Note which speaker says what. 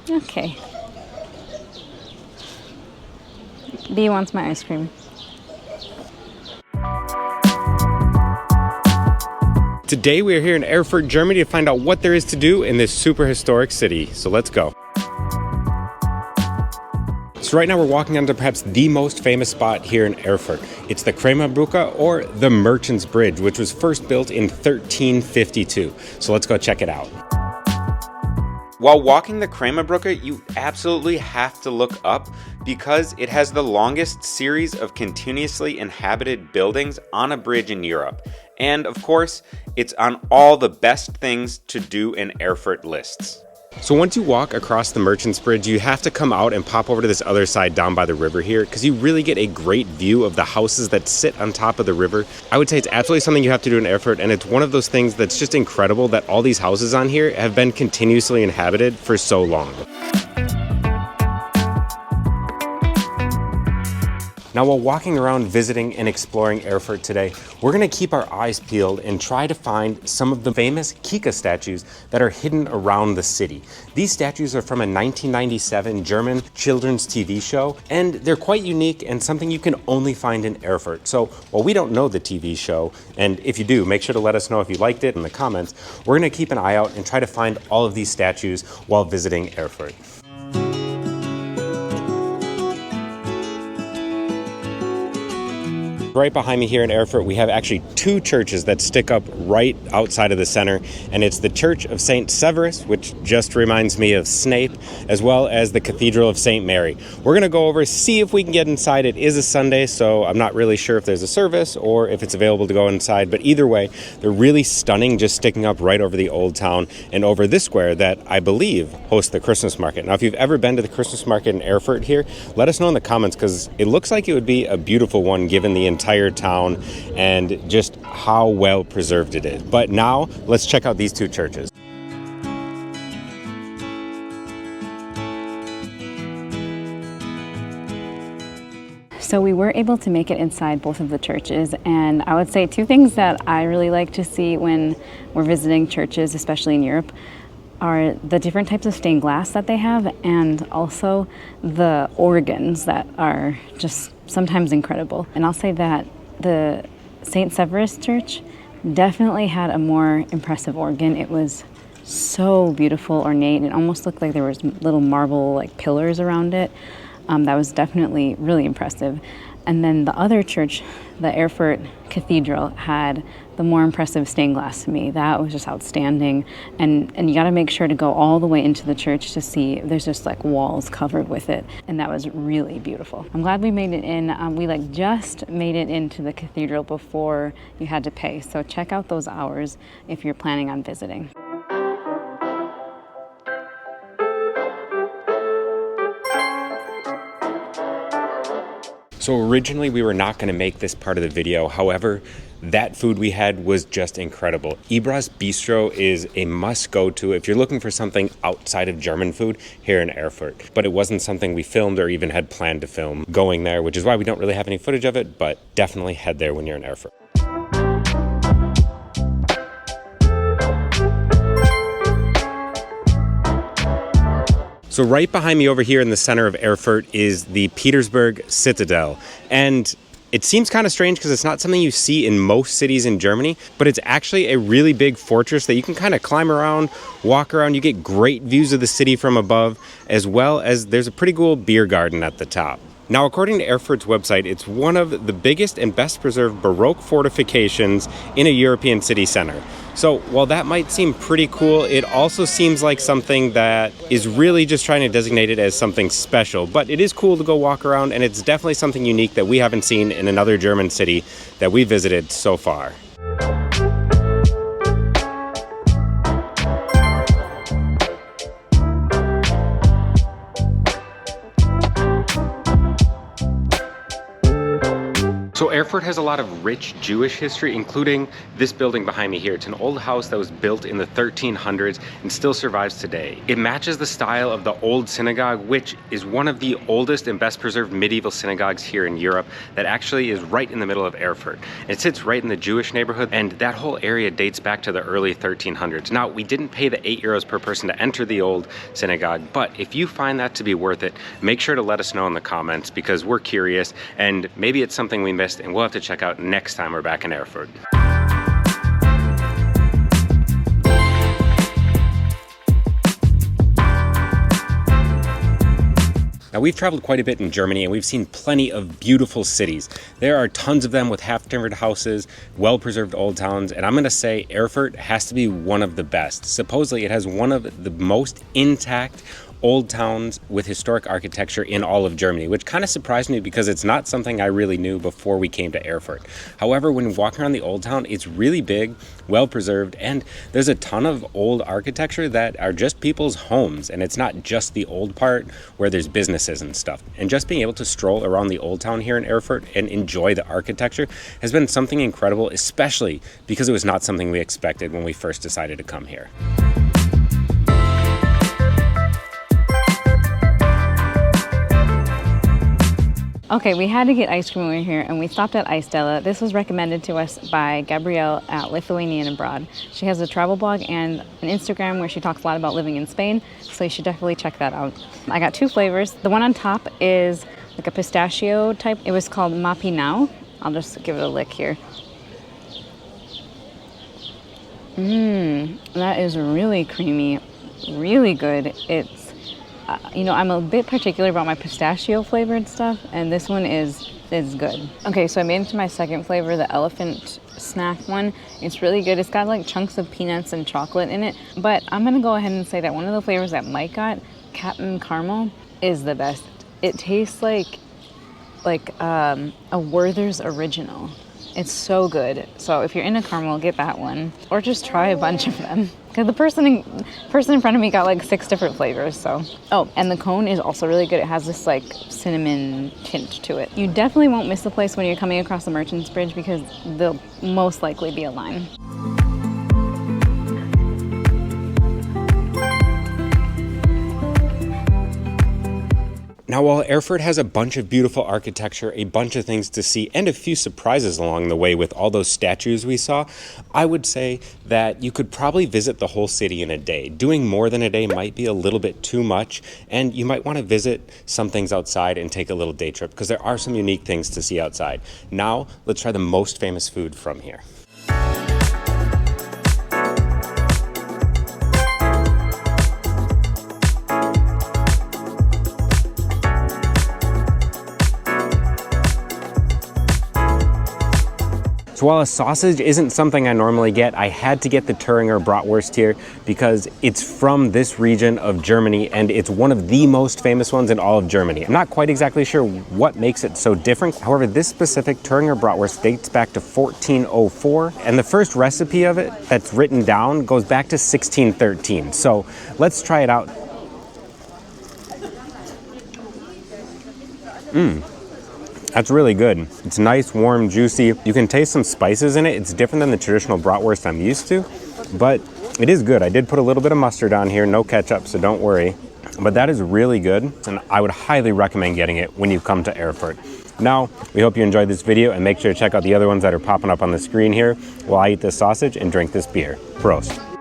Speaker 1: Okay. B wants my ice cream.
Speaker 2: Today we are here in Erfurt, Germany to find out what there is to do in this super historic city. So let's go. So right now we're walking onto perhaps the most famous spot here in Erfurt. It's the Krämerbrücke, or the Merchant's Bridge, which was first built in 1352. So let's go check it out. While walking the Krämerbrücke, you absolutely have to look up because it has the longest series of continuously inhabited buildings on a bridge in Europe. And of course, it's on all the best things to do in Erfurt lists. So once you walk across the Merchant's Bridge, you have to come out and pop over to this other side down by the river here because you really get a great view of the houses that sit on top of the river. I would say it's absolutely something you have to do in Erfurt, and it's one of those things that's just incredible that all these houses on here have been continuously inhabited for so long. Now, while walking around visiting and exploring Erfurt today, we're going to keep our eyes peeled and try to find some of the famous Kika statues that are hidden around the city. These statues are from a 1997 German children's TV show, and they're quite unique and something you can only find in Erfurt. So while we don't know the TV show, and if you do, make sure to let us know if you liked it in the comments, we're going to keep an eye out and try to find all of these statues while visiting Erfurt. Right behind me here in Erfurt, we have actually two churches that stick up right outside of the center, and it's the Church of St. Severus, which just reminds me of Snape, as well as the Cathedral of St. Mary. We're going to go over, see if we can get inside. It is a Sunday, so I'm not really sure if there's a service or if it's available to go inside, but either way, they're really stunning, just sticking up right over the old town and over this square that I believe hosts the Christmas market. Now, if you've ever been to the Christmas market in Erfurt here, let us know in the comments, because it looks like it would be a beautiful one given the entire town and just how well preserved it is. But now let's check out these two churches.
Speaker 1: So we were able to make it inside both of the churches, and I would say two things that I really like to see when we're visiting churches, especially in Europe, are the different types of stained glass that they have, and also the organs that are just sometimes incredible. And I'll say that the St. Severus Church definitely had a more impressive organ. It was so beautiful, ornate. It almost looked like there was little marble like pillars around it. That was definitely really impressive. And then the other church, the Erfurt Cathedral, had the more impressive stained glass to me. That was just outstanding. And you got to make sure to go all the way into the church to see. There's just like walls covered with it. And that was really beautiful. I'm glad we made it in. We just made it into the cathedral before you had to pay. So check out those hours if you're planning on visiting.
Speaker 2: So originally we were not going to make this part of the video. However, that food we had was just incredible. Ibra's Bistro is a must go to if you're looking for something outside of German food here in Erfurt. But it wasn't something we filmed or even had planned to film going there, which is why we don't really have any footage of it, but definitely head there when you're in Erfurt. So right behind me over here in the center of Erfurt is the Petersburg Citadel. And it seems kind of strange because it's not something you see in most cities in Germany, but it's actually a really big fortress that you can kind of climb around, walk around. You get great views of the city from above, as well as there's a pretty cool beer garden at the top. Now, according to Erfurt's website, it's one of the biggest and best preserved Baroque fortifications in a European city center. So while that might seem pretty cool, it also seems like something that is really just trying to designate it as something special. But it is cool to go walk around, and it's definitely something unique that we haven't seen in another German city that we visited so far. So So Erfurt has a lot of rich Jewish history, including this building behind me here. It's an old house that was built in the 1300s and still survives today. It matches the style of the old synagogue, which is one of the oldest and best preserved medieval synagogues here in Europe that actually is right in the middle of Erfurt. It sits right in the Jewish neighborhood, and that whole area dates back to the early 1300s. Now, we didn't pay the €8 per person to enter the old synagogue, but if you find that to be worth it, make sure to let us know in the comments, because we're curious and maybe it's something we missed and we'll have to check out next time we're back in Erfurt. Now, we've traveled quite a bit in Germany and we've seen plenty of beautiful cities. There are tons of them with half-timbered houses, well-preserved old towns, and I'm gonna say Erfurt has to be one of the best. Supposedly, it has one of the most intact old towns with historic architecture in all of Germany, which kind of surprised me because it's not something I really knew before we came to Erfurt. However, when walking around the old town, it's really big, well preserved, and there's a ton of old architecture that are just people's homes, and it's not just the old part where there's businesses and stuff. And just being able to stroll around the old town here in Erfurt and enjoy the architecture has been something incredible, especially because it was not something we expected when we first decided to come here.
Speaker 1: Okay, we had to get ice cream when we were here, and we stopped at Eisdella. This was recommended to us by Gabrielle at Lithuanian Abroad. She has a travel blog and an Instagram where she talks a lot about living in Spain, so you should definitely check that out. I got 2 flavors. The one on top is like a pistachio type. It was called Mapinau. I'll just give it a lick here. That is really creamy, really good. It's you know, I'm a bit particular about my pistachio flavored stuff, and this one is good. Okay, so I made it to my second flavor, the elephant snack one. It's really good. It's got like chunks of peanuts and chocolate in it, but I'm gonna go ahead and say that one of the flavors that Mike got, Captain Caramel, is the best. It tastes like a Werther's original. It's so good. So if you're into caramel, get that one, or just try a bunch of them. Because the person in front of me got like 6 different flavors. So, oh, and the cone is also really good. It has this like cinnamon tint to it. You definitely won't miss the place when you're coming across the Merchants Bridge, because there'll most likely be a line.
Speaker 2: Now, while Erfurt has a bunch of beautiful architecture, a bunch of things to see, and a few surprises along the way with all those statues we saw, I would say that you could probably visit the whole city in a day. Doing more than a day might be a little bit too much, and you might want to visit some things outside and take a little day trip, because there are some unique things to see outside. Now, let's try the most famous food from here. So while a sausage isn't something I normally get, I had to get the Thuringer Bratwurst here because it's from this region of Germany and it's one of the most famous ones in all of Germany. I'm not quite exactly sure what makes it so different. However, this specific Thuringer Bratwurst dates back to 1404, and the first recipe of it that's written down goes back to 1613. So let's try it out. That's really good. It's nice, warm, juicy. You can taste some spices in it. It's different than the traditional bratwurst I'm used to, but it is good. I did put a little bit of mustard on here, no ketchup, so don't worry. But that is really good, and I would highly recommend getting it when you come to Erfurt. Now, we hope you enjoyed this video, and make sure to check out the other ones that are popping up on the screen here while I eat this sausage and drink this beer. Prost.